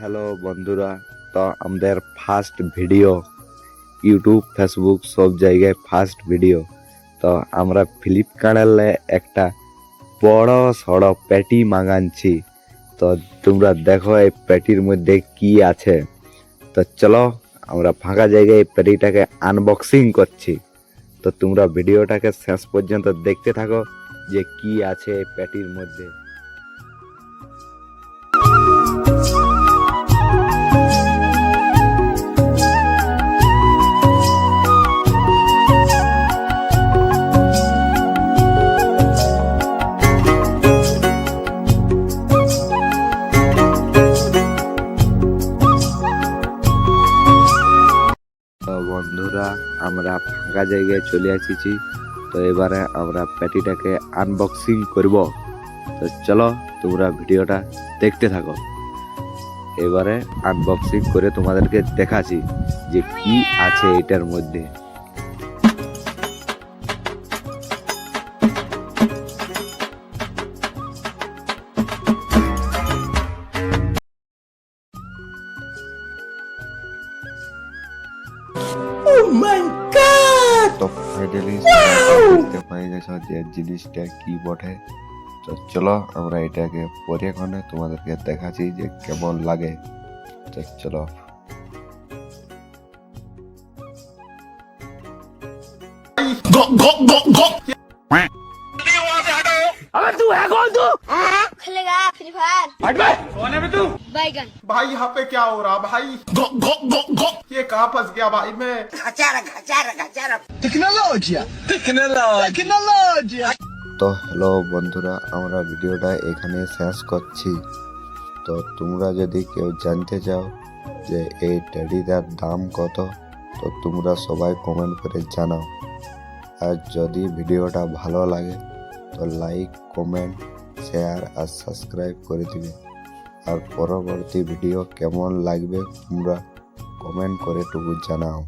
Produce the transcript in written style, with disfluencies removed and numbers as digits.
Hello বন্ধুরা, তো আমাদের ফার্স্ট ভিডিও ইউটিউব ফেসবুক সব জায়গায় ফার্স্ট ভিডিও। তো আমরা ফ্লিপকার্টে একটা বড় সড়ো প্যাটি মাগানছি। তো তোমরা দেখো এই প্যাটির মধ্যে কি আছে। তো চলো আমরা ফাঁকা জায়গায় এই প্যাটিটাকে আনবক্সিং করছি। তো তোমরা ভিডিওটাকে শেষ পর্যন্ত দেখতে থাকো যে কি আছে এই প্যাটির মধ্যে। তো বন্ধুরা, আমরা ফাঁকা জায়গায় চলে এসেছি। তো এবারে আমরা প্যাটিটাকে আনবক্সিং করব। তো চলো তোমরা ভিডিওটা দেখতে থাকো। এবারে আনবক্সিং করে তোমাদেরকে দেখাচ্ছি যে কি আছে এটার মধ্যে। তো ফাইনালি দেখতে পাই গেছো যে জিনিসটা কি বটে। তো চলো আমরা এটাকে পরে এখানে তোমাদেরকে দেখাচ্ছি যে কেমন লাগে। তো চলো। अबे तू है कौन तू? खेलेगा फ्री फायर। हट बे। कौन है बे तू? बैगन। भाई यहाँ पे क्या हो रहा भाई? ये कहाँ फंस गया भाई मैं? তো হ্যালো বন্ধুরা, আমরা ভিডিওটা এখানে শেষ করছি। তো তোমরা যদি কেউ জানতে চাও যে এই টেডিটার দাম কত, তো তোমরা সবাই কমেন্ট করে জানাও। আর যদি ভিডিওটা ভালো লাগে তো লাইক, কমেন্ট, শেয়ার আর সাবস্ক্রাইব করে দিবে। আর পরবর্তী ভিডিও কেমন লাগবে তোমরা কমেন্ট করে টুকু জানাও।